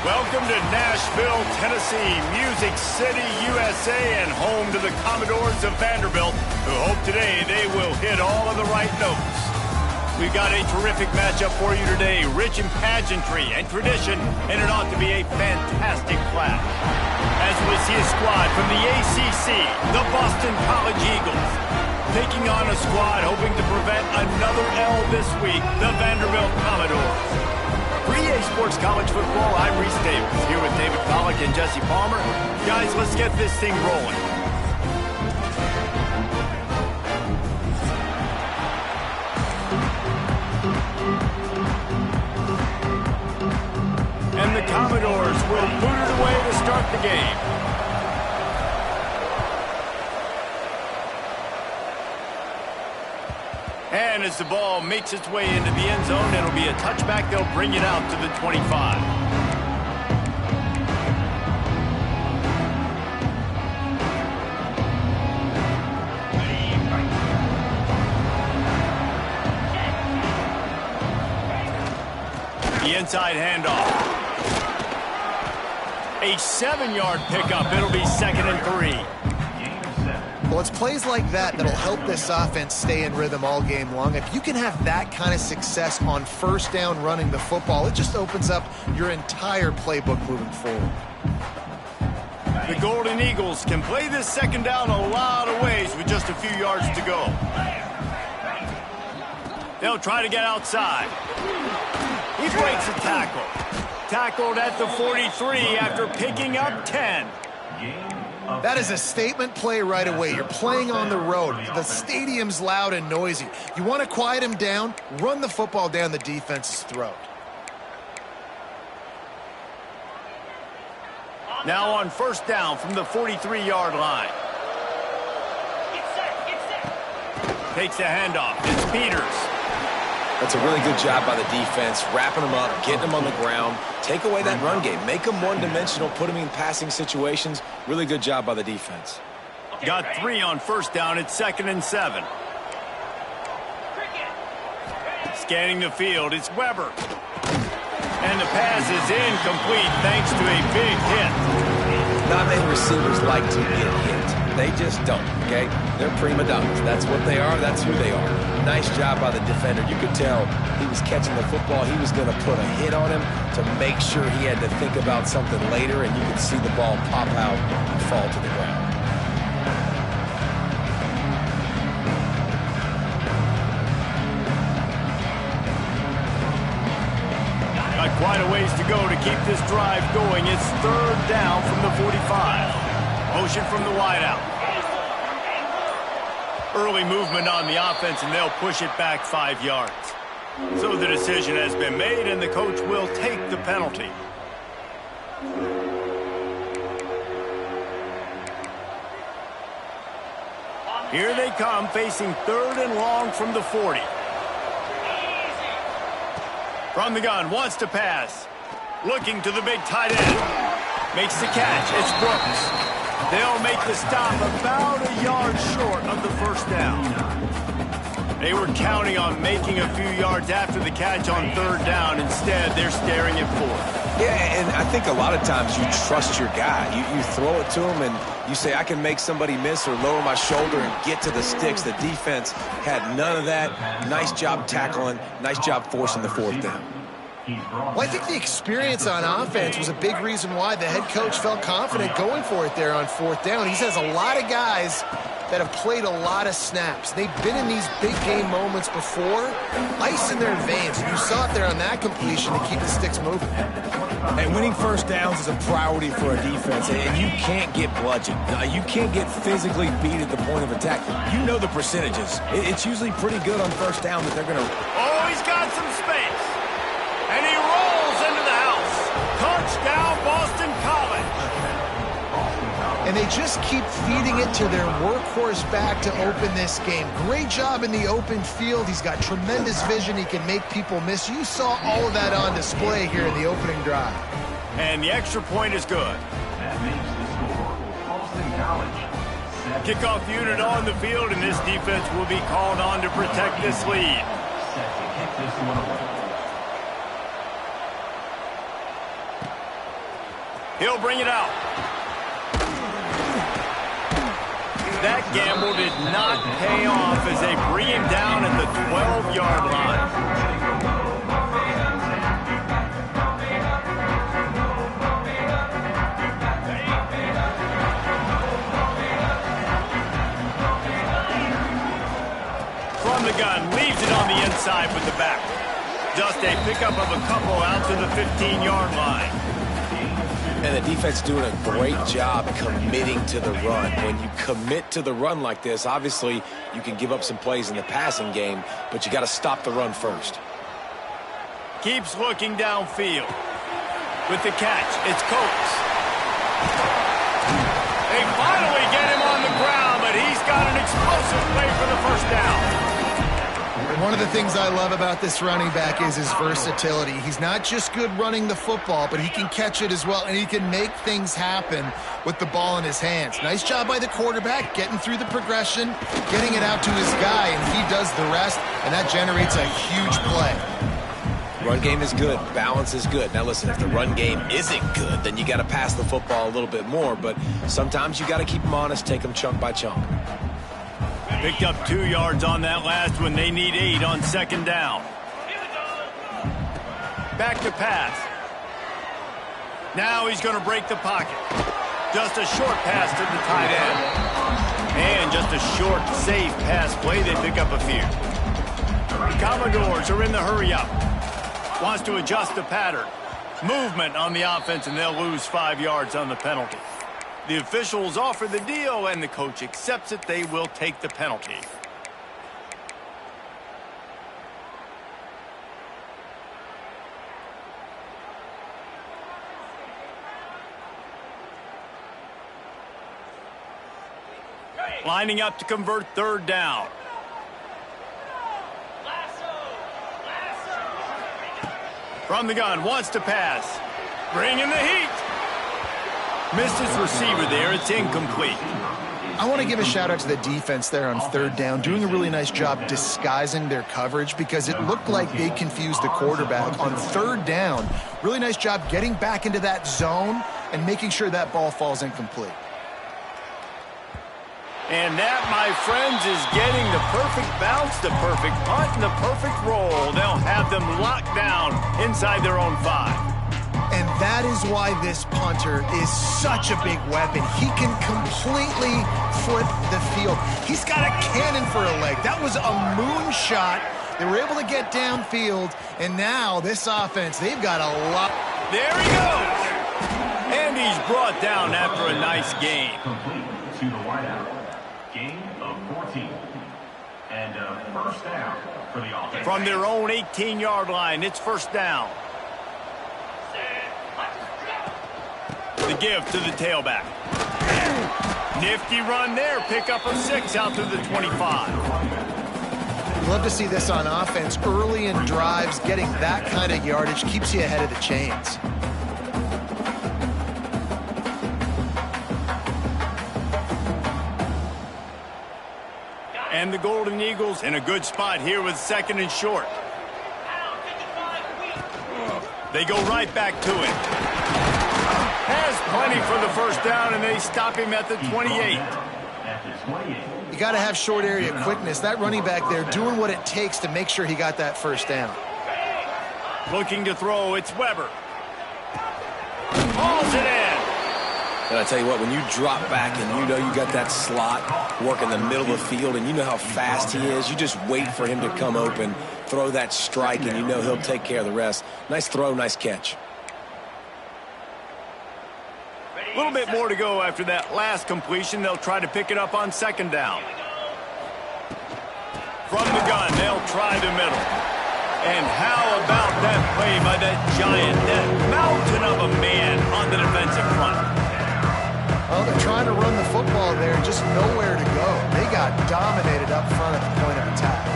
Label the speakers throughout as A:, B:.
A: Welcome to Nashville, Tennessee, Music City, USA, and home to the Commodores of Vanderbilt, who hope today they will hit all of the right notes. We've got a terrific matchup for you today, rich in pageantry and tradition, and it ought to be a fantastic clash. As we see a squad from the ACC, the Boston College Eagles, taking on a squad hoping to prevent another L this week, the Vanderbilt Commodores. For EA Sports College Football, I'm Reese Davis, here with David Pollack and Jesse Palmer. Guys, let's get this thing rolling. And the Commodores will boot it away to start the game. And as the ball makes its way into the end zone, it'll be a touchback. They'll bring it out to the 25. The inside handoff. A 7-yard pickup. It'll be 2nd and 3.
B: Well, it's plays like that that'll help this offense stay in rhythm all game long. If you can have that kind of success on first down running the football, it just opens up your entire playbook moving forward.
A: The Golden Eagles can play this second down a lot of ways with just a few yards to go. They'll try to get outside. He breaks a tackle. Tackled at the 43 after picking up 10.
B: That is a statement play right away. You're playing on the road. The stadium's loud and noisy. You want to quiet him down, run the football down the defense's throat.
A: Now on first down from the 43-yard line. Takes the handoff. It's Peters.
C: That's a really good job by the defense, wrapping them up, getting them on the ground. Take away that run game. Make them one-dimensional, put them in passing situations. Really good job by the defense.
A: Got 3 on first down. It's 2nd and 7. Scanning the field, it's Weber. And the pass is incomplete thanks to a big hit.
C: Not many receivers like to get hit. They just don't, okay? They're prima donnas. That's what they are. That's who they are. Nice job by the defender. You could tell he was catching the football. He was going to put a hit on him to make sure he had to think about something later, and you could see the ball pop out and fall to the ground.
A: Got quite a ways to go to keep this drive going. It's 3rd down from the 45. Motion from the wideout. Early movement on the offense, and they'll push it back 5 yards. So the decision has been made, and the coach will take the penalty. Here they come, facing 3rd and long from the 40. From the gun, wants to pass. Looking to the big tight end. Makes the catch. It's Brooks. They'll make the stop about a yard short of the first down. They were counting on making a few yards after the catch on 3rd down. Instead, they're staring at 4th.
C: Yeah, and I think a lot of times you trust your guy. You throw it to him, and you say, I can make somebody miss or lower my shoulder and get to the sticks. The defense had none of that. Nice job tackling. Nice job forcing the 4th down.
B: Well, I think the experience on offense was a big reason why the head coach felt confident going for it there on 4th down. He says a lot of guys that have played a lot of snaps. They've been in these big game moments before, ice in their veins. And you saw it there on that completion to keep the sticks moving.
D: And winning first downs is a priority for a defense, and you can't get bludgeoned. You can't get physically beat at the point of attack. You know the percentages. It's usually pretty good on first down that they're going to...
A: Oh, he's got some space. And he rolls into the house. Touchdown, Boston College.
B: And they just keep feeding it to their workhorse back to open this game. Great job in the open field. He's got tremendous vision. He can make people miss. You saw all of that on display here in the opening drive.
A: And the extra point is good.
E: That makes the score for Boston College.
A: Kickoff unit on the field, and this defense will be called on to protect this lead.
E: Set to kick this one away.
A: He'll bring it out. That gamble did not pay off as they bring him down at the 12-yard line. From the gun, leaves it on the inside with the back. Just a pickup of a couple out to the 15-yard line.
C: And the defense doing a great job committing to the run. When you commit to the run like this, obviously you can give up some plays in the passing game, but you got to stop the run first.
A: Keeps looking downfield. With the catch, it's Coates. They finally get him on the ground, but he's got an explosive play for the first down.
B: One of the things I love about this running back is his versatility. He's not just good running the football, but he can catch it as well, and he can make things happen with the ball in his hands. Nice job by the quarterback, getting through the progression, getting it out to his guy, and he does the rest, and that generates a huge play.
C: Run game is good. Balance is good. Now, listen, if the run game isn't good, then you got to pass the football a little bit more, but sometimes you got to keep them honest, take them chunk by chunk.
A: Picked up 2 yards on that last one. They need 8 on second down. Back to pass. Now he's going to break the pocket. Just a short pass to the tight end. And just a short, safe pass play. They pick up a few. The Commodores are in the hurry-up. Wants to adjust the pattern. Movement on the offense, and they'll lose 5 yards on the penalty. The officials offer the deal, and the coach accepts it. They will take the penalty. Lining up to convert third down. From the gun, wants to pass. Bringing the heat. Missed his receiver there. It's incomplete.
B: I want to give a shout-out to the defense there on third down, doing a really nice job disguising their coverage because it looked like they confused the quarterback on third down. Really nice job getting back into that zone and making sure that ball falls incomplete.
A: And that, my friends, is getting the perfect bounce, the perfect punt, and the perfect roll. They'll have them locked down inside their own 5.
B: And that is why this punter is such a big weapon. He can completely flip the field. He's got a cannon for a leg. That was a moonshot. They were able to get downfield, and now this offense, they've got a lot.
A: There he goes. And he's brought down after a nice game.
E: Complete to the wideout. Gain of 14. And first down for the offense.
A: From their own 18-yard line, it's first down. The give to the tailback. Nifty run there. Pickup of 6 out to the 25.
B: Love to see this on offense. Early in drives, getting that kind of yardage keeps you ahead of the chains.
A: And the Golden Eagles in a good spot here with second and short. They go right back to it. Has plenty for the first down, and they stop him at the 28.
B: You got to have short area quickness. That running back there doing what it takes to make sure he got that first down.
A: Looking to throw, it's Weber. Hauls it in.
C: And I tell you what, when you drop back and you know you got that slot work in the middle of the field and you know how fast he is, you just wait for him to come open, throw that strike, and you know he'll take care of the rest. Nice throw, nice catch.
A: A little bit more to go after that last completion. They'll try to pick it up on second down. From the gun, they'll try the middle. And how about that play by that giant, that mountain of a man on the defensive front?
B: Well, they're trying to run the football there, just nowhere to go. They got dominated up front at the point of attack.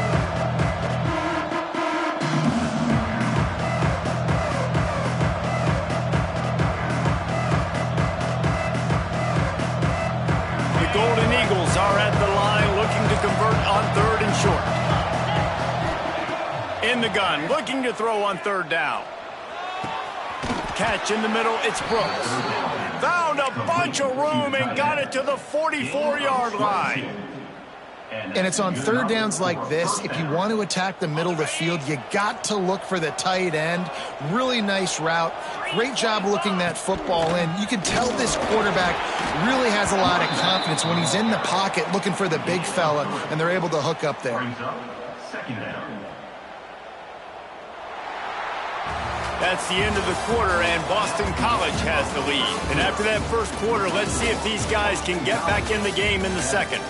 A: Golden Eagles are at the line looking to convert on third and short. In the gun, looking to throw on third down. catch in the middle. It's Brooks. Found a bunch of room and got it to the 44-yard line.
B: And it's on third downs like this. If you want to attack the middle of the field, you got to look for the tight end. Really nice route. Great job looking that football in. You can tell this quarterback really has a lot of confidence when he's in the pocket looking for the big fella, and they're able to hook up there.
A: That's the end of the quarter, and Boston College has the lead. And after that first quarter, let's see if these guys can get back in the game in the second.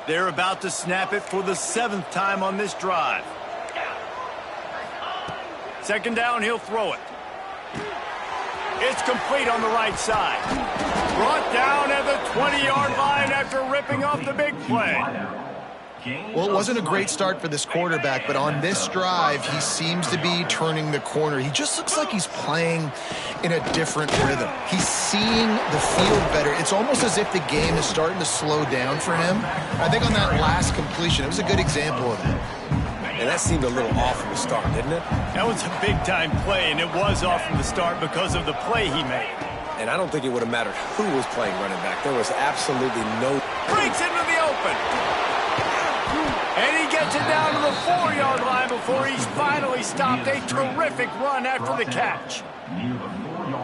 A: They're about to snap it for the 7th time on this drive. Second down, he'll throw it. It's complete on the right side. Brought down at the 20-yard line after ripping off the big play.
B: Well, it wasn't a great start for this quarterback, but on this drive, he seems to be turning the corner. He just looks like he's playing in a different rhythm. He's seeing the field better. It's almost as if the game is starting to slow down for him. I think on that last completion, it was a good example of that.
C: And that seemed a little off from the start, didn't it?
A: That was a big-time play, and it was off from the start because of the play he made.
C: And I don't think it would have mattered who was playing running back. There was absolutely no...
A: Breaks into the open. And he gets it down to the 4-yard line before he's finally stopped. A terrific run after the catch.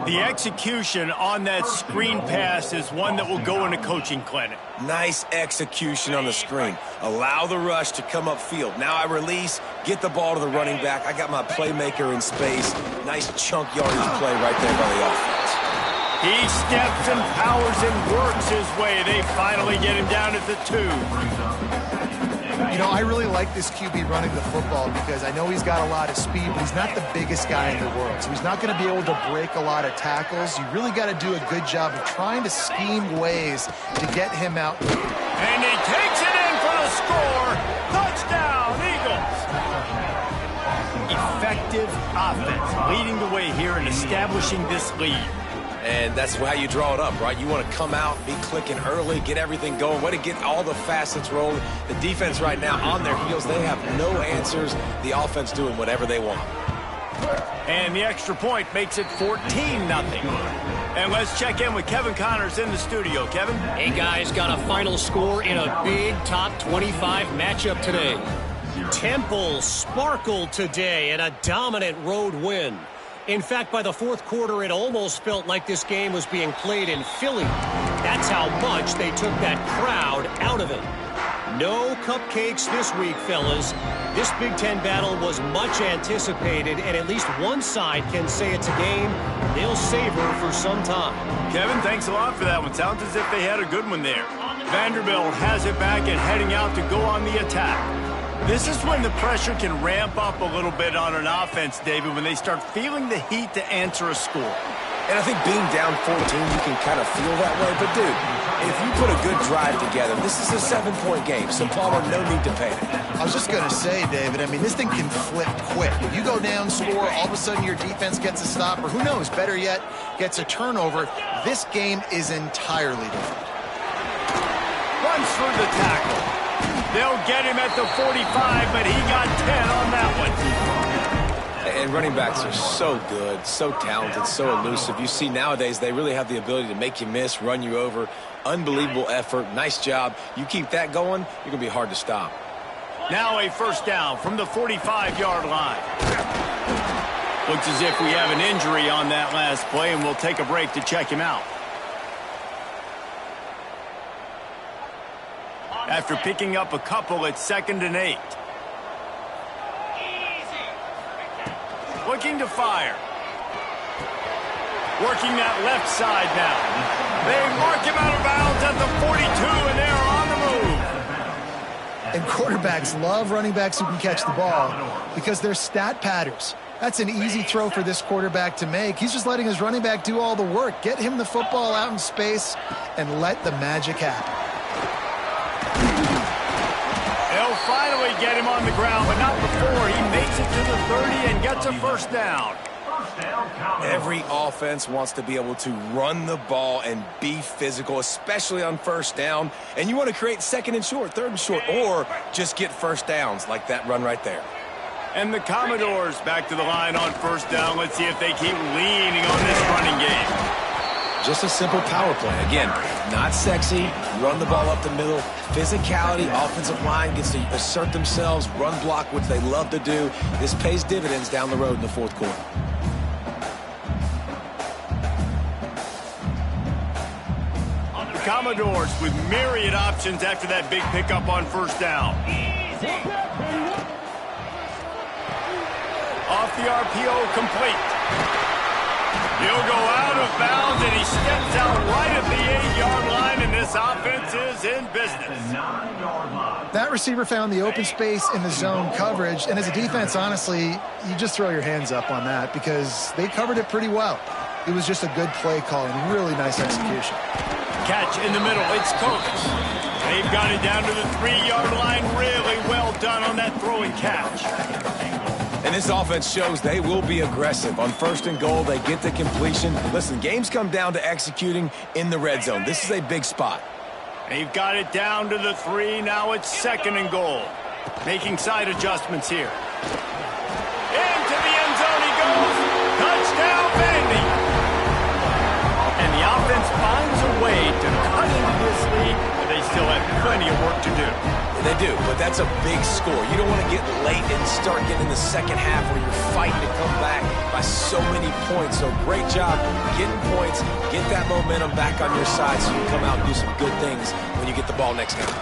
A: The execution on that screen pass is one that will go in a coaching clinic.
C: Nice execution on the screen. Allow the rush to come upfield. Now I release, get the ball to the running back. I got my playmaker in space. Nice chunk yardage play right there by the offense.
A: He steps and powers and works his way. They finally get him down at the 2.
B: You know, I really like this QB running the football because I know he's got a lot of speed, but he's not the biggest guy in the world. So he's not going to be able to break a lot of tackles. You really got to do a good job of trying to scheme ways to get him out.
A: And he takes it in for the score. Touchdown, Eagles. Effective offense leading the way here and establishing this lead.
C: And that's how you draw it up, right? You want to come out, be clicking early, get everything going, way to get all the facets rolling. The defense right now on their heels, they have no answers. The offense doing whatever they want.
A: And the extra point makes it 14-0. And let's check in with Kevin Connors in the studio. Kevin?
F: Hey, guys, got a final score in a big top 25 matchup today. Temple sparkled today in a dominant road win. In fact, by the fourth quarter, it almost felt like this game was being played in Philly. That's how much they took that crowd out of it. No cupcakes this week, fellas. This Big Ten battle was much anticipated, and at least one side can say it's a game they'll savor for some time.
A: Kevin, thanks a lot for that one. Sounds as if they had a good one there. Vanderbilt has it back and heading out to go on the attack. This is when the pressure can ramp up a little bit on an offense, David, when they start feeling the heat to answer a score.
C: And I think being down 14, you can kind of feel that way. But, dude, if you put a good drive together, this is a 7-point game. So, Palmer, no need to panic.
B: I was just going to say, David, I mean, this thing can flip quick. You go down, score, all of a sudden your defense gets a stop, or who knows, better yet, gets a turnover. This game is entirely different.
A: Runs through the tackle. They'll get him at the 45, but he got 10 on that one.
C: And running backs are so good, so talented, so elusive. You see nowadays they really have the ability to make you miss, run you over. Unbelievable effort. Nice job. You keep that going, you're going to be hard to stop.
A: Now a first down from the 45-yard line. Looks as if we have an injury on that last play, and we'll take a break to check him out. After picking up a couple at 2nd and 8. Looking to fire. Working that left side now. They mark him out of bounds at the 42, and they're on the move.
B: And quarterbacks love running backs who can catch the ball because they're stat patterns. That's an easy throw for this quarterback to make. He's just letting his running back do all the work. Get him the football out in space and let the magic happen.
A: They'll finally get him on the ground, but not before he makes it to the 30 and gets a first down.
E: down, Commodores.
D: Every offense wants to be able to run the ball and be physical, especially on first down. And you want to create second and short, third and short, or just get first downs like that run right there.
A: And the Commodores back to the line on first down. Let's see if they keep leaning on this running game.
D: Just a simple power play. Again, not sexy, run the ball up the middle. Physicality, offensive line gets to assert themselves, run block, which they love to do. This pays dividends down the road in the fourth quarter.
A: The Commodores with myriad options after that big pickup on first down. Off the RPO, complete. He'll go out of bounds, and he steps out right at the 8-yard line, and this offense is in business.
B: That receiver found the open space in the zone coverage, and as a defense, honestly, you just throw your hands up on that because they covered it pretty well. It was just a good play call and really nice execution.
A: Catch in the middle. It's Coates. They've got it down to the 3-yard line. Really well done on that throw and catch.
D: And this offense shows they will be aggressive. On first and goal, they get the completion. Listen, games come down to executing in the red zone. This is a big spot.
A: They've got it down to the 3. Now it's second and goal. Making side adjustments here. Into the end zone he goes. Touchdown, Vandy. And the offense finds a way to cut into this lead, but they still have plenty of work to do.
D: They do, but that's a big score. You don't want to get late and start getting in the second half where you're fighting to come back by so many points. So great job getting points, get that momentum back on your side so you can come out and do some good things when you get the ball next time.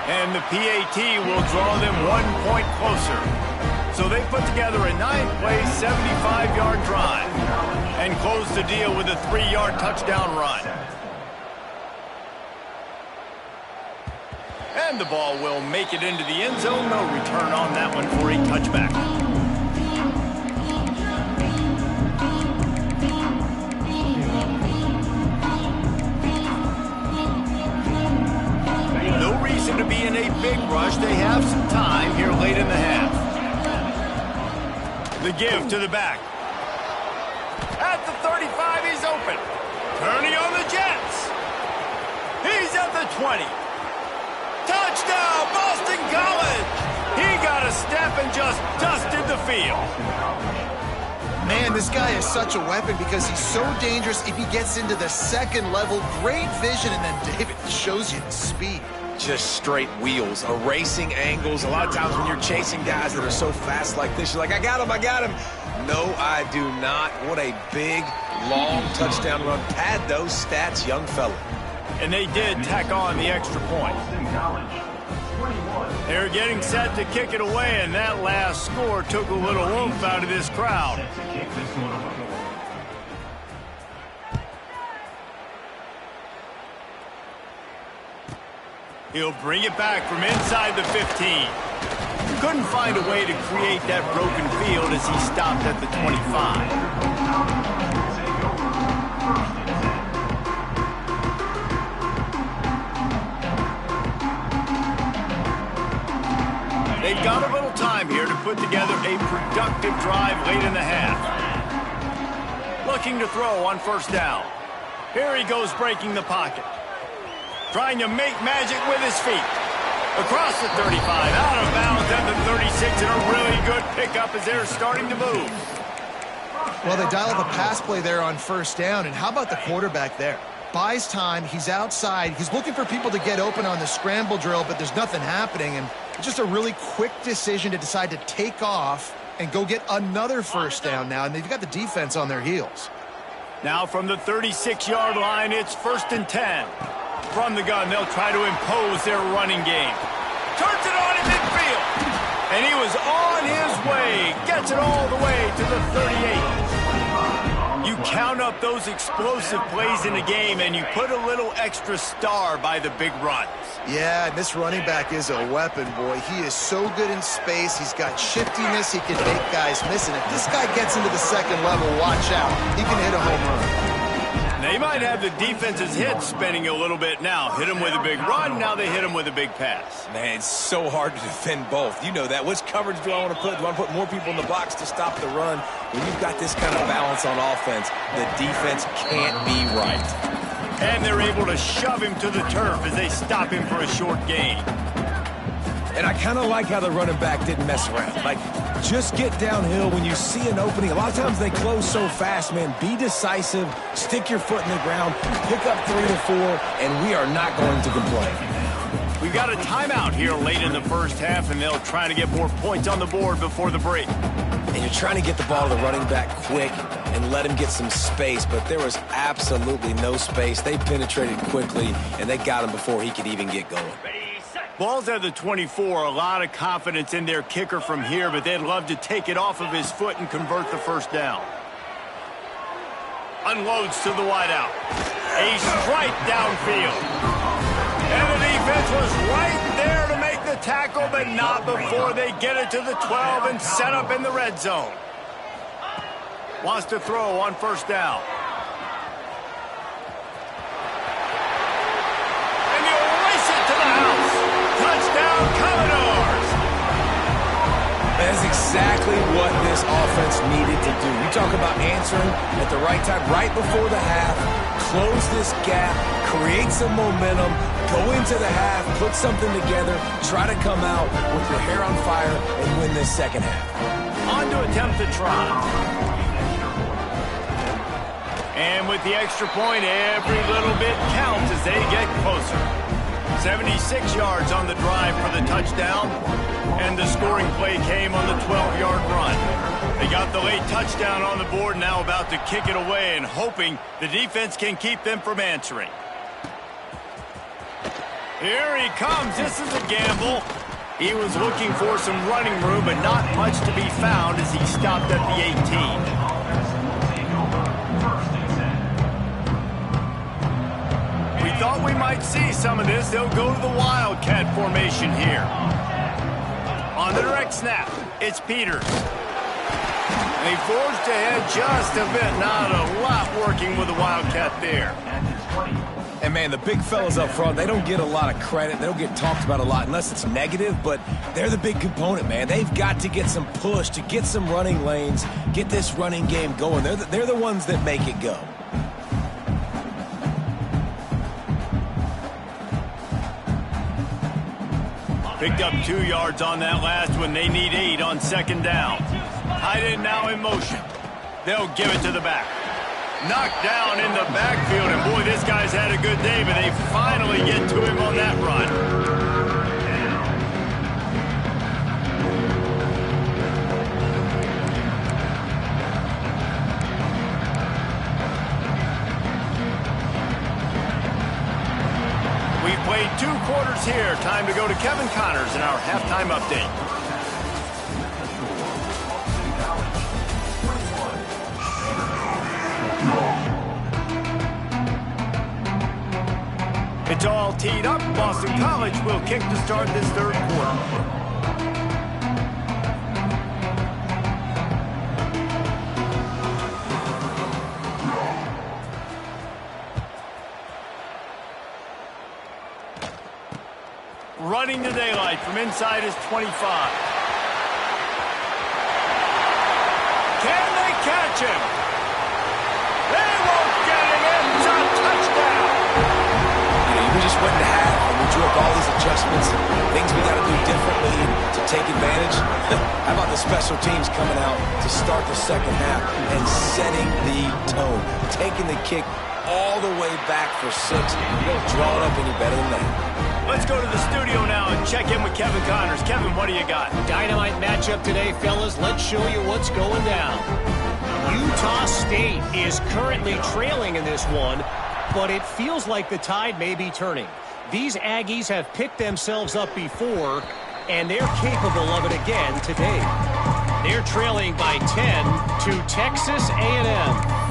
A: And the PAT will draw them 1 point closer. So they put together a 9-play, 75-yard drive and close the deal with a 3-yard touchdown run. And the ball will make it into the end zone. No return on that one for a touchback. No reason to be in a big rush. They have some time here late in the half. The give to the back. At the 35, he's open. Turning on the Jets. He's at the 20. Touchdown, Boston College! He got a step and just dusted the field.
B: Man, this guy is such a weapon because he's so dangerous if he gets into the second level. Great vision, and then David shows you the speed.
D: Just straight wheels, erasing angles. A lot of times when you're chasing guys that are so fast like this, you're like, I got him. No, I do not. What a big, long touchdown run. Pad those stats, young fella.
A: And they did tack on the extra point. They're getting set to kick it away, and that last score took a little oomph out of this crowd. He'll bring it back from inside the 15. Couldn't find a way to create that broken field as he stopped at the 25. They've got a little time here to put together a productive drive late in the half. Looking to throw on first down. Here he goes breaking the pocket. Trying to make magic with his feet. Across the 35, out of bounds at the 36, and a really good pickup as they're starting to move.
B: Well, they dial up a pass play there on first down, and how about the quarterback there? Buys time, he's outside, he's looking for people to get open on the scramble drill, but there's nothing happening, and it's just a really quick decision to decide to take off and go get another first down now, and they've got the defense on their heels.
A: Now from the 36-yard line, it's 1st and 10. From the gun, they'll try to impose their running game. Turns it on in midfield. And he was on his way. Gets it all the way to the 38. You count up those explosive plays in the game, and you put a little extra star by the big runs.
B: Yeah, and this running back is a weapon, boy. He is so good in space. He's got shiftiness. He can make guys miss. And if this guy gets into the second level, watch out. He can hit a home run.
A: They They might have the defense's head spinning a little bit now. Hit them with a big run, now they hit them with a big pass.
C: Man, it's so hard to defend both. You know that. Which coverage do I want to put? Do I want to put more people in the box to stop the run? When you've got this kind of balance on offense, the defense can't be right.
A: And they're able to shove him to the turf as they stop him for a short gain.
D: And I kind of like how the running back didn't mess around. Like, just get downhill when you see an opening. A lot of times they close so fast, man. Be decisive, stick your foot in the ground, pick up 3 to 4, and we are not going to complain.
A: We've got a timeout here late in the first half, and they'll try to get more points on the board before the break.
C: And you're trying to get the ball to the running back quick and let him get some space, but there was absolutely no space. They penetrated quickly, and they got him before he could even get going.
A: Ball's at the 24. A lot of confidence in their kicker from here, but they'd love to take it off of his foot and convert the first down. Unloads to the wideout. A strike downfield. And the defense was right there to make the tackle, but not before they get it to the 12 and set up in the red zone. Wants to throw on first down. And he'll race it to the house. Touchdown, Commodores!
D: That's exactly what this offense needed to do. You talk about answering at the right time, right before the half, close this gap, create some momentum, go into the half, put something together, try to come out with your hair on fire and win this second half.
A: On to attempt the try. And with the extra point, every little bit counts as they get closer. 76 yards on the drive for the touchdown, and the scoring play came on the 12-yard run. They got the late touchdown on the board, now about to kick it away and hoping the defense can keep them from answering. Here he comes. This is a gamble. He was looking for some running room, but not much to be found as he stopped at the 18. We thought we might see some of this. They'll go to the Wildcat formation here. On the direct snap, it's Peters. And he forged ahead just a bit. Not a lot working with the Wildcat there.
D: And, man, the big fellas up front, they don't get a lot of credit. They don't get talked about a lot unless it's negative, but they're the big component, man. They've got to get some push, to get some running lanes, get this running game going. They're the ones that make it go.
A: Picked up 2 yards on that last one. They need 8 on second down. Tight end now in motion. They'll give it to the back. Knocked down in the backfield, and boy, this guy's had a good day, but they finally get to him on that run. We've played 2 quarters here. Time to go to Kevin Connors in our halftime update. It's all teed up. Boston College will kick to start this third quarter. Running the daylight from inside his 25. Can they catch him? They won't get him. It's a touchdown.
C: We just went to half and we drew up all these adjustments, things we got to do differently to take advantage. How about the special teams coming out to start the second half and setting the tone, taking the kick all the way back for 6. You don't draw it up any better than that.
A: Let's go to the studio now and check in with Kevin Connors. Kevin, what do you got?
F: Dynamite matchup today, fellas. Let's show you what's going down. Utah State is currently trailing in this one, but it feels like the tide may be turning. These Aggies have picked themselves up before, and they're capable of it again today. They're trailing by 10 to Texas A&M.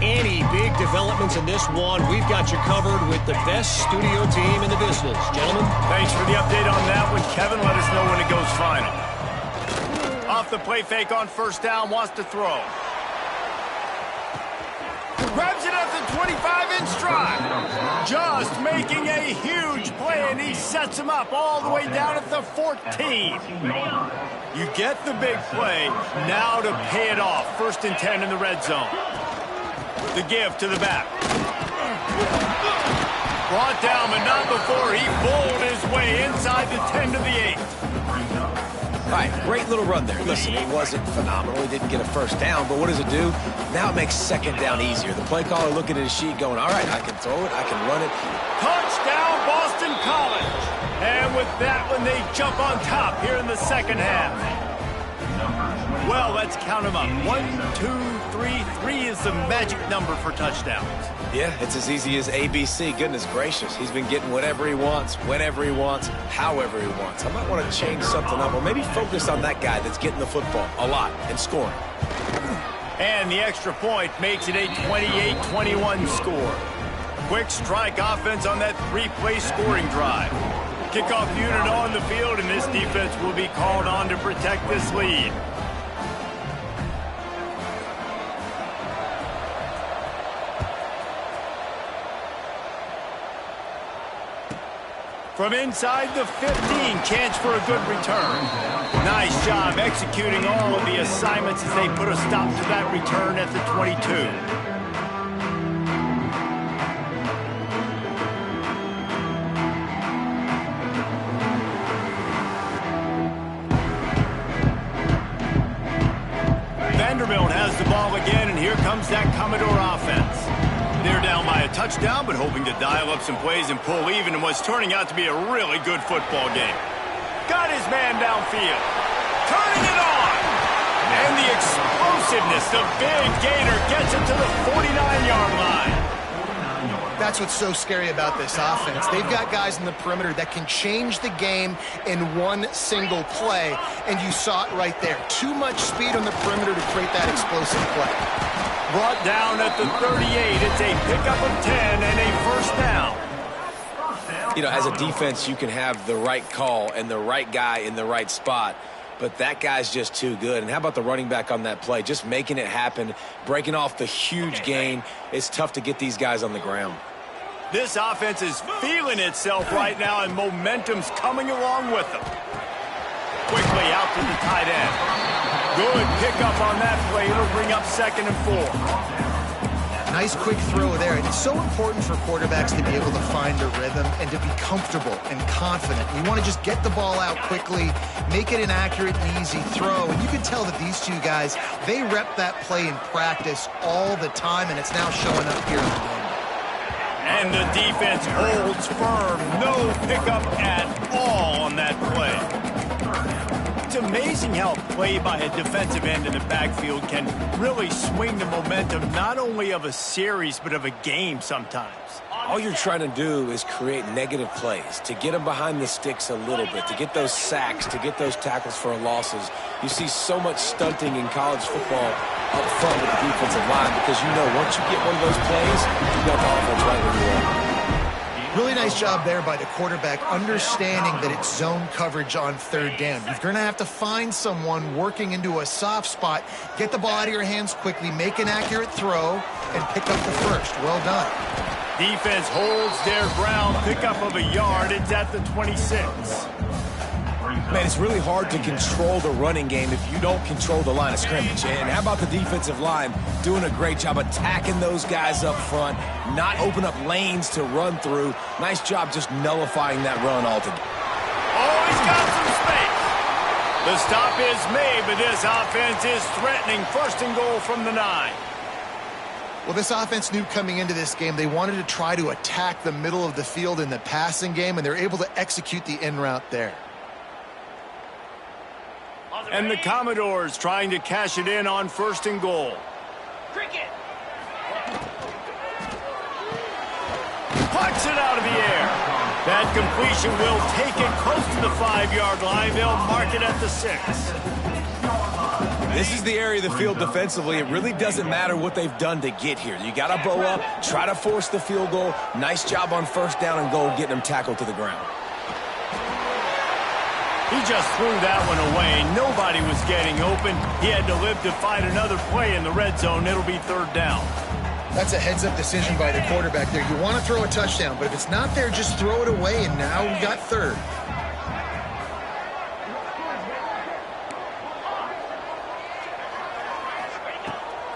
F: Any big developments in this one, we've got you covered with the best studio team in the business. Gentlemen.
A: Thanks for the update on that one, Kevin. Let us know when it goes final. Off the play fake on first down, wants to throw. Grabs it at the 25 in stride. Just making a huge play, and he sets him up all the way down at the 14. You get the big play, now to pay it off. 1st and 10 in the red zone. The give to the back. Brought down, but not before he bowled his way inside the 10 to the 8.
C: All right, great little run there. Listen, it wasn't phenomenal. He didn't get a first down, but what does it do? Now it makes 2nd down easier. The play caller looking at his sheet going, all right, I can throw it, I can run it.
A: Touchdown, Boston College. And with that one, they jump on top here in the 2nd half. Well, let's count them up. 1, 2, 3. 3 is the magic number for touchdowns.
C: Yeah, it's as easy as ABC. Goodness gracious. He's been getting whatever he wants, whenever he wants, however he wants. I might want to change something up or maybe focus on that guy that's getting the football a lot and scoring.
A: And the extra point makes it a 28-21 score. Quick strike offense on that 3-play scoring drive. Kickoff unit on the field, and this defense will be called on to protect this lead. From inside the 15, chance for a good return. Nice job executing all of the assignments as they put a stop to that return at the 22. Vanderbilt has the ball again, and here comes that Commodore offense. They're down by a touchdown, but hoping to dial up some plays and pull even in what's turning out to be a really good football game. Got his man downfield. Turning it on! And the explosiveness, the big gainer gets it to the 49-yard line.
B: That's what's so scary about this offense. They've got guys in the perimeter that can change the game in one single play, and you saw it right there. Too much speed on the perimeter to create that explosive play.
A: Brought down at the 38. It's a pickup of 10 and a 1st down.
C: You know, as a defense, you can have the right call and the right guy in the right spot, but that guy's just too good. And how about the running back on that play? Just making it happen, breaking off the huge gain. It's tough to get these guys on the ground.
A: This offense is feeling itself right now, and momentum's coming along with them. Quickly out to the tight end. Good pickup on that play. It'll bring up 2nd and 4.
B: Nice quick throw there. It's so important for quarterbacks to be able to find a rhythm and to be comfortable and confident. You want to just get the ball out quickly, make it an accurate and easy throw. And you can tell that these two guys, they rep that play in practice all the time, and it's now showing up here in the game.
A: And the defense holds firm. No pickup at all on that play. It's amazing how a play by a defensive end in the backfield can really swing the momentum not only of a series but of a game sometimes.
C: All you're trying to do is create negative plays, to get them behind the sticks a little bit, to get those sacks, to get those tackles for losses. You see so much stunting in college football up front with the defensive line because you know once you get one of those plays, you got the offense right where you are.
B: Really nice job there by the quarterback, understanding that it's zone coverage on 3rd down. You're going to have to find someone working into a soft spot, get the ball out of your hands quickly, make an accurate throw, and pick up the 1st. Well done.
A: Defense holds their ground, pickup of a yard. It's at the 26.
D: Man, it's really hard to control the running game if you don't control the line of scrimmage. And how about the defensive line doing a great job attacking those guys up front, not open up lanes to run through. Nice job just nullifying that run altogether.
A: Oh, he's got some space. The stop is made, but this offense is threatening. 1st and goal from the 9.
B: Well, this offense knew coming into this game they wanted to try to attack the middle of the field in the passing game, and they're able to execute the in route there.
A: And the Commodores trying to cash it in on 1st and goal. Cricket. Pucks it out of the air. That completion will take it close to the 5-yard line. They'll mark it at the 6.
D: This is the area of the field defensively. It really doesn't matter what they've done to get here. You got to bow up, try to force the field goal. Nice job on 1st down and goal, getting them tackled to the ground.
A: He just threw that one away. Nobody was getting open. He had to live to find another play in the red zone. It'll be 3rd down.
B: That's a heads-up decision by the quarterback there. You want to throw a touchdown, but if it's not there, just throw it away, and now we got third.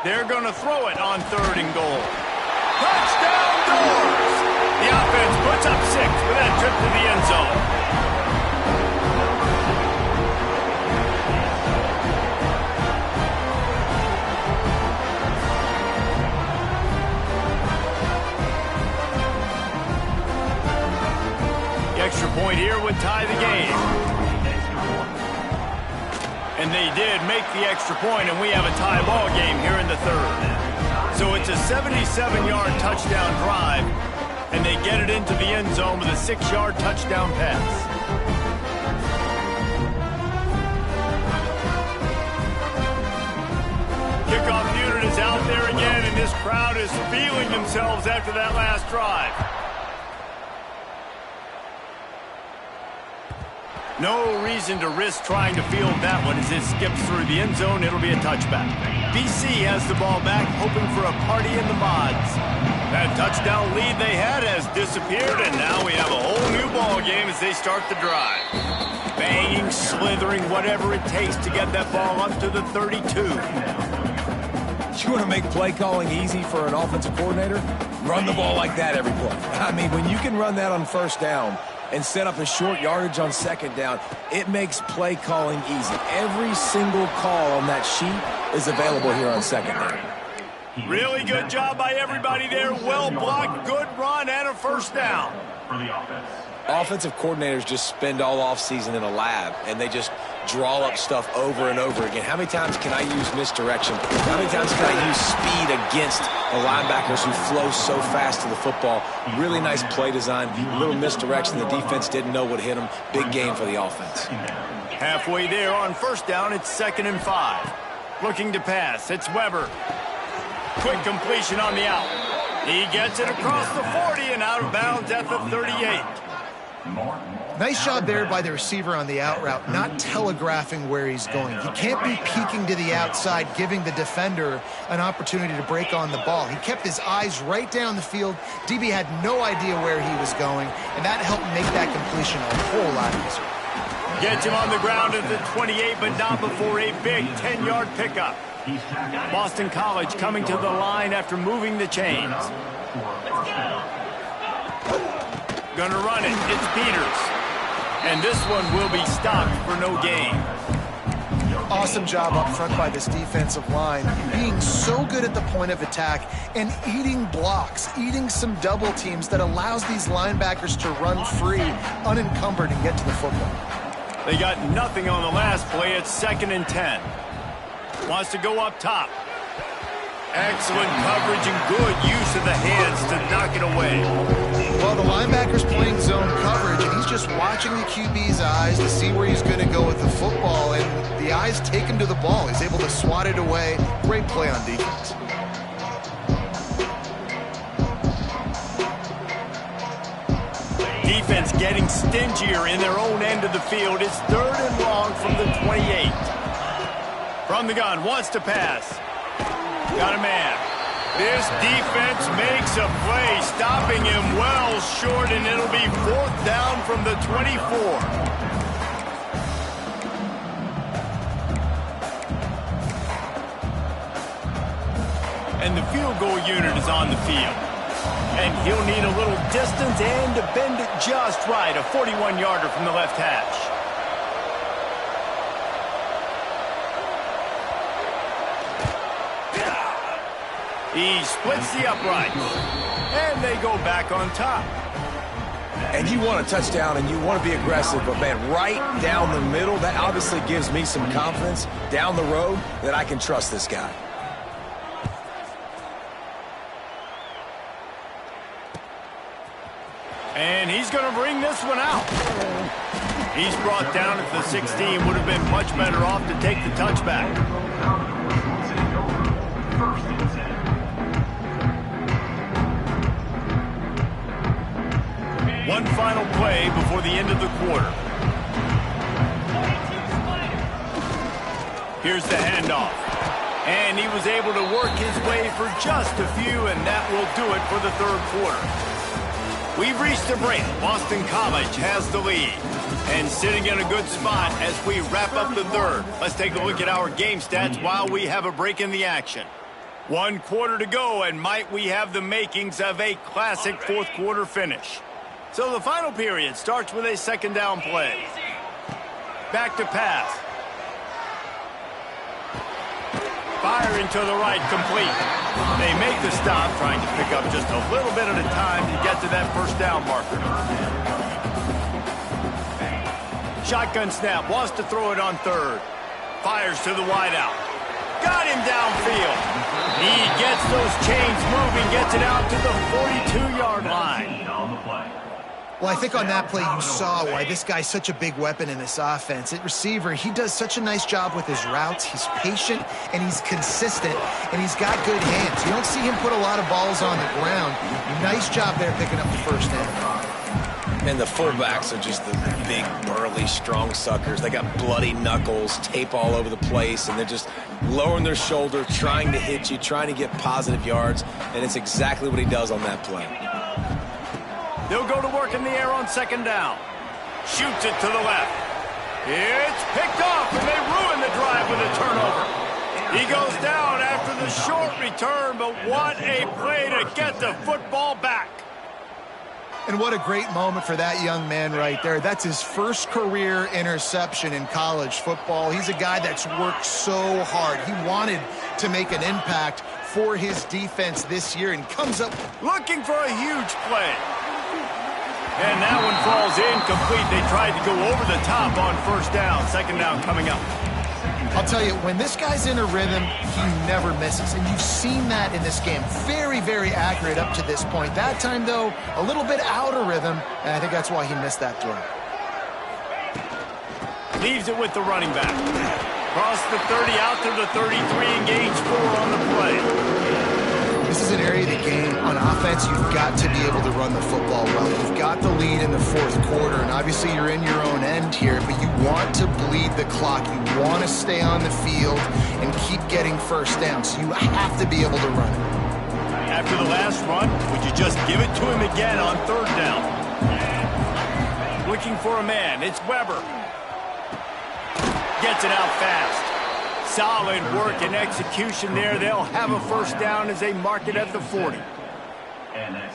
A: They're going to throw it on 3rd and goal. Touchdown Doors! The offense puts up 6 with that trip to the end zone. Extra point here would tie the game. And they did make the extra point, and we have a tie ball game here in the 3rd. So it's a 77-yard touchdown drive, and they get it into the end zone with a 6-yard touchdown pass. Kickoff unit is out there again, and this crowd is feeling themselves after that last drive. No reason to risk trying to field that one as it skips through the end zone. It'll be a touchback. BC has the ball back, hoping for a party in the mods. That touchdown lead they had has disappeared, and now we have a whole new ball game as they start the drive. Banging, slithering, whatever it takes to get that ball up to the 32.
D: You want to make play calling easy for an offensive coordinator? Run the ball like that every play. I mean, when you can run that on 1st down and set up a short yardage on 2nd down, it makes play calling easy. Every single call on that sheet is available here on 2nd down.
A: Really good job by everybody there. Well blocked, good run, and a 1st down.
E: For the offense.
C: Offensive coordinators just spend all offseason in a lab, and they just draw up stuff over and over again. How many times can I use misdirection? How many times can I use speed against the linebackers who flow so fast to the football? Really nice play design, a little misdirection. The defense didn't know what hit them. Big game for the offense.
A: Halfway there on 1st down, it's 2nd and 5. Looking to pass, it's Weber. Quick completion on the out. He gets it across the 40 and out of bounds at the 38.
B: Nice job there by the receiver on the out route, not telegraphing where he's going. He can't be peeking to the outside, giving the defender an opportunity to break on the ball. He kept his eyes right down the field. DB had no idea where he was going, and that helped make that completion a whole lot easier.
A: Gets him on the ground at the 28, but not before a big 10-yard pickup. Boston College coming to the line after moving the chains. Gonna run it. It's Peters. And this one will be stopped for no gain.
B: Awesome job up front by this defensive line, being so good at the point of attack and eating blocks, eating some double teams that allows these linebackers to run free, unencumbered, and get to the football.
A: They got nothing on the last play. It's 2nd and 10. Wants to go up top. Excellent coverage and good use of the hands to knock it away.
B: Well, the linebacker's playing zone coverage, and he's just watching the QB's eyes to see where he's going to go with the football, and the eyes take him to the ball. He's able to swat it away. Great play on defense.
A: Defense getting stingier in their own end of the field. It's 3rd and long from the 28. From the gun, wants to pass. Got a man. This defense makes a play, stopping him well short, and it'll be 4th down from the 24. And the field goal unit is on the field. And he'll need a little distance and to bend it just right. A 41-yarder from the left hash. He splits the uprights. And they go back on top.
D: And you want a touchdown and you want to be aggressive, but man, right down the middle, that obviously gives me some confidence down the road that I can trust this guy.
A: And he's going to bring this one out. He's brought down at the 16. Would have been much better off to take the touchback. One final play before the end of the quarter. Here's the handoff. And he was able to work his way for just a few, and that will do it for the third quarter. We've reached a break. Boston College has the lead. And sitting in a good spot as we wrap up the third. Let's take a look at our game stats while we have a break in the action. 1 quarter to go, and might we have the makings of a classic fourth quarter finish. So the final period starts with a second down play. Back to pass. Firing to the right, complete. They make the stop, trying to pick up just a little bit at a time to get to that first down marker. Shotgun snap, wants to throw it on third. Fires to the wideout. Got him downfield. He gets those chains moving, gets it out to the 42-yard line.
B: Well, I think on that play you saw why this guy's such a big weapon in this offense. At receiver, he does such a nice job with his routes. He's patient, and he's consistent, and he's got good hands. You don't see him put a lot of balls on the ground. Nice job there picking up the first down.
C: And the fullbacks are just the big, burly, strong suckers. They got bloody knuckles, tape all over the place, and they're just lowering their shoulder, trying to hit you, trying to get positive yards, and it's exactly what he does on that play.
A: They'll go to work in the air on second down. Shoots it to the left. It's picked off, and they ruin the drive with a turnover. He goes down after the short return, but what a play to get the football back.
B: And what a great moment for that young man right there. That's his first career interception in college football. He's a guy that's worked so hard. He wanted to make an impact for his defense this year and comes up
A: looking for a huge play. And that one falls incomplete. They tried to go over the top on first down. Second down coming up.
B: I'll tell you, when this guy's in a rhythm, he never misses. And you've seen that in this game. Very, very accurate up to this point. That time, though, a little bit out of rhythm, and I think that's why he missed that throw.
A: Leaves it with the running back. Cross the 30 out to the 33 and gains 4 on the play.
B: This is an area of the game. On offense, you've got to be able to run the football well. You've got the lead in the fourth quarter, and obviously you're in your own end here, but you want to bleed the clock. You want to stay on the field and keep getting first down, so you have to be able to run it.
A: After the last run, would you just give it to him again on third down? Looking for a man. It's Weber. Gets it out fast. Solid work and execution there. They'll have a first down as they mark it at the 40.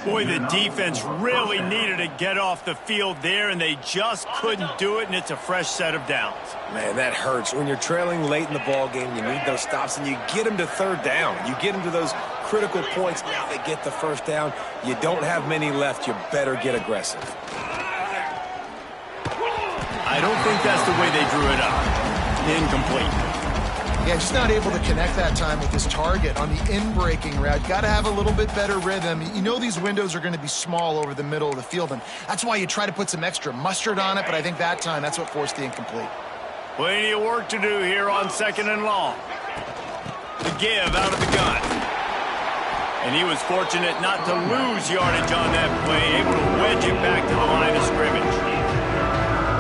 A: Boy, the defense really needed to get off the field there, and they just couldn't do it, and it's a fresh set of downs.
C: Man, that hurts. When you're trailing late in the ball game, you need those stops, and you get them to third down. You get them to those critical points. Now they get the first down. You don't have many left. You better get aggressive.
A: I don't think that's the way they drew it up. Incomplete.
B: Yeah, just not able to connect that time with his target on the in-breaking route. Got to have a little bit better rhythm. You know these windows are going to be small over the middle of the field, and that's why you try to put some extra mustard on it, but I think that time that's what forced the incomplete.
A: Plenty of work to do here on second and long. The give out of the gun. And he was fortunate not to lose yardage on that play, able to wedge it back to the line of scrimmage.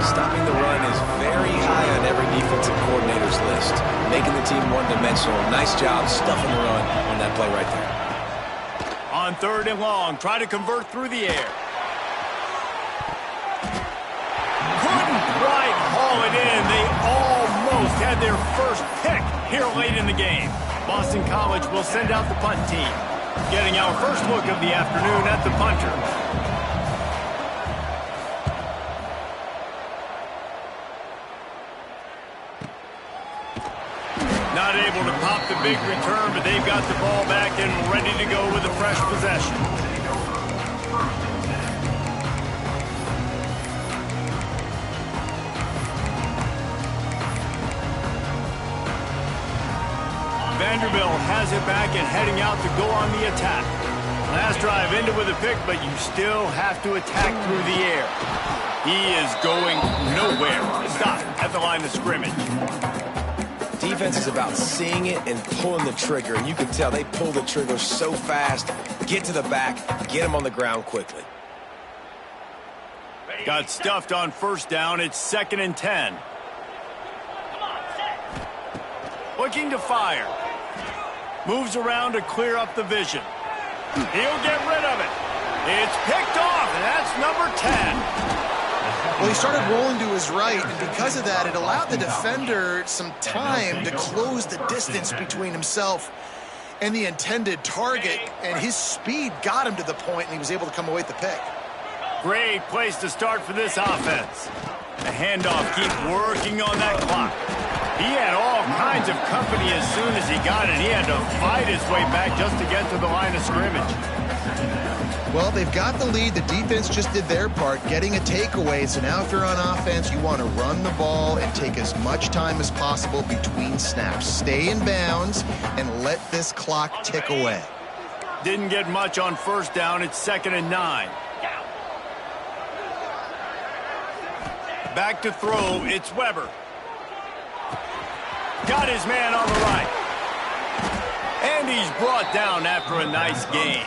C: Stopping the run is very high on every defensive coordinator's list. Making the team one-dimensional. Nice job stuffing the run on that play right there.
A: On third and long, try to convert through the air. Couldn't quite haul it in. They almost had their first pick here late in the game. Boston College will send out the punt team. Getting our first look of the afternoon at the punter. Not able to pop the big return, but they've got the ball back and ready to go with a fresh possession. Vanderbilt has it back and heading out to go on the attack. Last drive ended with a pick, but you still have to attack through the air. He is going nowhere. Stop at the line of scrimmage.
C: Defense is about seeing it and pulling the trigger, and you can tell they pull the trigger so fast, get to the back, get them on the ground quickly.
A: Got stuffed on first down. It's 2nd and 10. Looking to fire. Moves around to clear up the vision. He'll get rid of it. It's picked off, and that's number 10.
B: Well, he started rolling to his right, and because of that, it allowed the defender some time to close the distance between himself and the intended target, and his speed got him to the point, and he was able to come away with the pick.
A: Great place to start for this offense. The handoff keeps working on that clock. He had all kinds of company as soon as he got it. He had to fight his way back just to get to the line of scrimmage.
B: Well, they've got the lead. The defense just did their part, getting a takeaway. So now if you're on offense, you want to run the ball and take as much time as possible between snaps. Stay in bounds and let this clock tick away.
A: Didn't get much on first down. It's 2nd and 9. Back to throw. It's Weber. Got his man on the right. And he's brought down after a nice gain.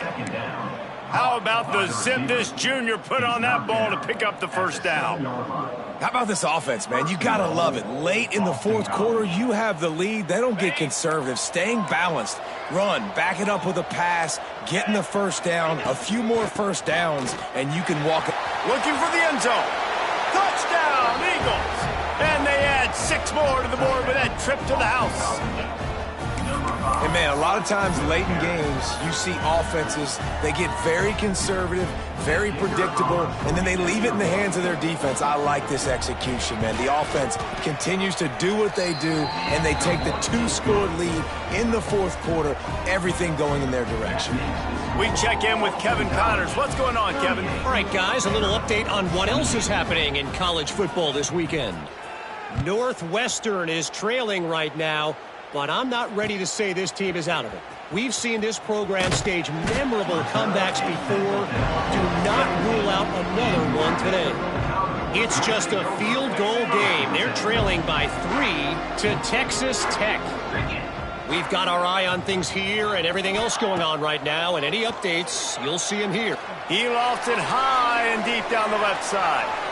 A: How about the zip this junior put on that ball to pick up the first down?
D: How about this offense, man? You got to love it. Late in the fourth quarter, you have the lead. They don't get conservative. Staying balanced. Run, back it up with a pass, getting the first down, a few more first downs, and you can walk it.
A: Looking for the end zone. Touchdown, Eagles. And they add 6 more to the board with that trip to the house.
D: And, man, a lot of times late in games, you see offenses, they get very conservative, very predictable, and then they leave it in the hands of their defense. I like this execution, man. The offense continues to do what they do, and they take the 2-score lead in the fourth quarter, everything going in their direction.
A: We check in with Kevin Connors. What's going on, Kevin?
F: All right, guys, a little update on what else is happening in college football this weekend. Northwestern is trailing right now, but I'm not ready to say this team is out of it. We've seen this program stage memorable comebacks before. Do not rule out another one today. It's just a field goal game. They're trailing by 3 to Texas Tech. We've got our eye on things here and everything else going on right now, and any updates, you'll see them here.
A: He lofts it high and deep down the left side.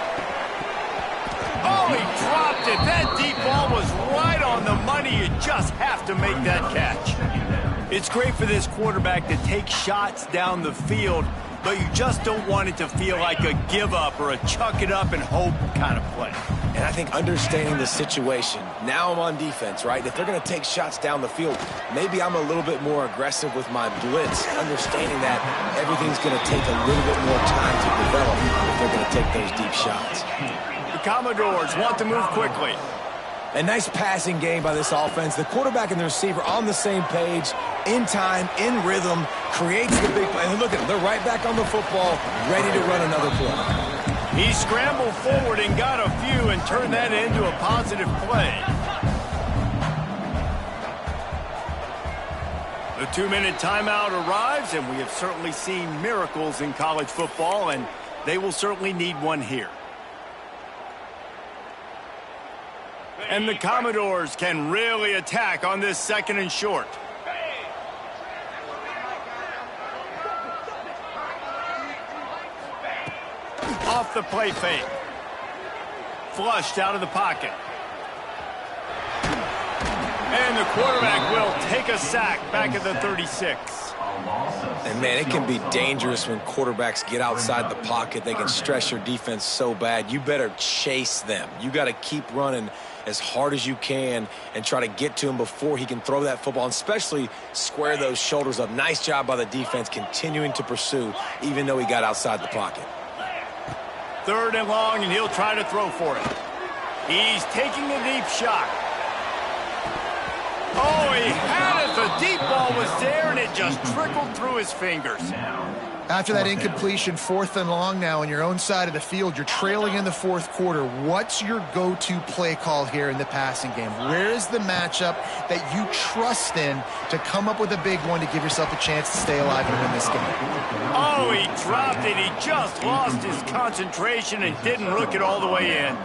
A: Oh, he dropped it. That deep ball was right on the money. You just have to make that catch. It's great for this quarterback to take shots down the field, but you just don't want it to feel like a give-up or a chuck-it-up and hope kind of play.
C: And I think understanding the situation, now I'm on defense, right? If they're going to take shots down the field, maybe I'm a little bit more aggressive with my blitz, understanding that everything's going to take a little bit more time to develop if they're going to take those deep shots.
A: The Commodores want to move quickly.
D: A nice passing game by this offense. The quarterback and the receiver on the same page, in time, in rhythm, creates the big play. And look at them. They're right back on the football, ready to run another play.
A: He scrambled forward and got a few and turned that into a positive play. The 2-minute timeout arrives, and we have certainly seen miracles in college football, and they will certainly need one here. And the Commodores can really attack on this 2nd and short. Off the play fake. Flushed out of the pocket. And the quarterback will take a sack back at the 36.
C: And, man, it can be dangerous when quarterbacks get outside the pocket. They can stress your defense so bad. You better chase them. You got to keep running as hard as you can and try to get to him before he can throw that football, and especially square those shoulders up. Nice job by the defense continuing to pursue, even though he got outside the pocket.
A: 3rd and long, and he'll try to throw for it. He's taking a deep shot. Oh, he had it. The deep ball was there, and it just trickled through his fingers.
B: After that incompletion, 4th and long now on your own side of the field, you're trailing in the fourth quarter. What's your go-to play call here in the passing game? Where is the matchup that you trust in to come up with a big one to give yourself a chance to stay alive and win this game?
A: Oh, he dropped it. He just lost his concentration and didn't look it all the way in.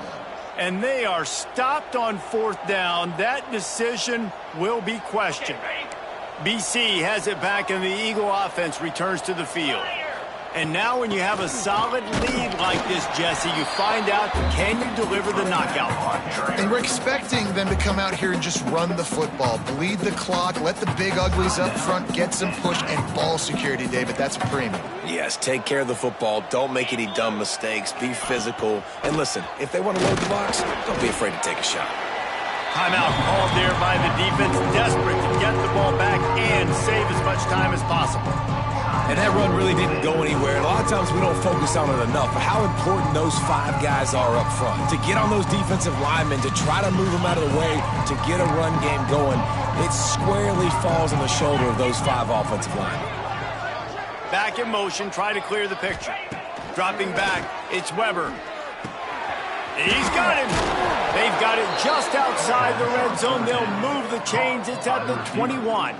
A: And they are stopped on 4th down. That decision will be questioned. BC has it back, and the Eagle offense returns to the field. And now when you have a solid lead like this, Jesse, you find out, can you deliver the knockout punch?
B: And we're expecting them to come out here and just run the football, bleed the clock, let the big uglies up front get some push and ball security, David. That's a premium.
C: Yes, take care of the football. Don't make any dumb mistakes. Be physical. And listen, if they want to load the box, don't be afraid to take a shot.
A: Timeout called there by the defense, desperate to get the ball back and save as much time as possible.
D: And that run really didn't go anywhere. And a lot of times we don't focus on it enough, but how important those 5 guys are up front. To get on those defensive linemen, to try to move them out of the way, to get a run game going, it squarely falls on the shoulder of those 5 offensive linemen.
A: Back in motion, try to clear the picture. Dropping back, it's Weber. He's got him. They've got it just outside the red zone. They'll move the chains. It's at the 21.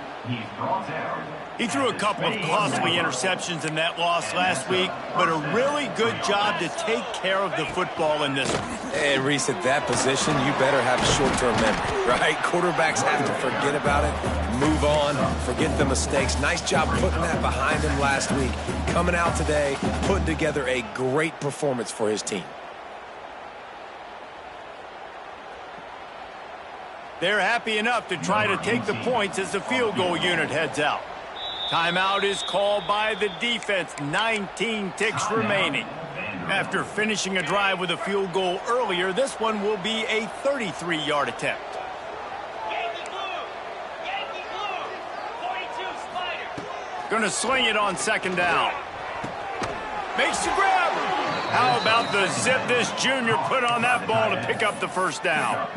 A: He threw a couple of costly interceptions in that loss last week, but a really good job to take care of the football in this one.
C: And Reese, at that position, you better have a short-term memory, right? Quarterbacks have to forget about it, move on, forget the mistakes. Nice job putting that behind him last week. Coming out today, putting together a great performance for his team.
A: They're happy enough to try to take the points as the field goal unit heads out. Timeout is called by the defense. 19 ticks remaining. After finishing a drive with a field goal earlier, this one will be a 33-yard attempt. Going to sling it on second down. Makes the grab. How about the zip this junior put on that ball to pick up the first down?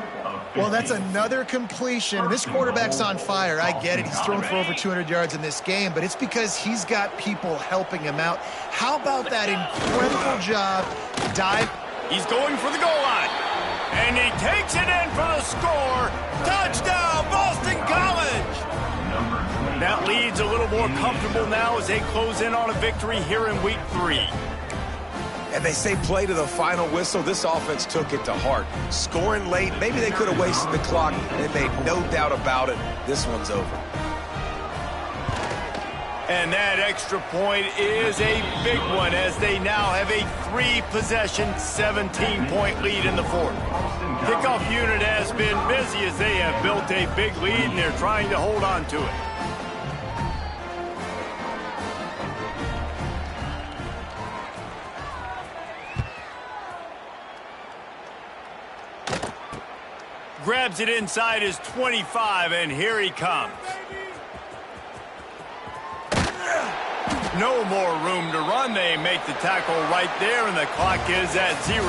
B: Well, that's another completion. This quarterback's on fire. I get it. He's thrown for over 200 yards in this game, but it's because he's got people helping him out. How about that incredible job? Dive.
A: He's going for the goal line. And he takes it in for the score. Touchdown, Boston College. That lead's a little more comfortable now as they close in on a victory here in week 3.
C: And they say play to the final whistle. This offense took it to heart. Scoring late, maybe they could have wasted the clock. They made no doubt about it. This one's over.
A: And that extra point is a big one as they now have a 3-possession, 17-point lead in the fourth. Kickoff unit has been busy as they have built a big lead and they're trying to hold on to it. Grabs it inside his 25, and here he comes. No more room to run. They make the tackle right there, and the clock is at 0.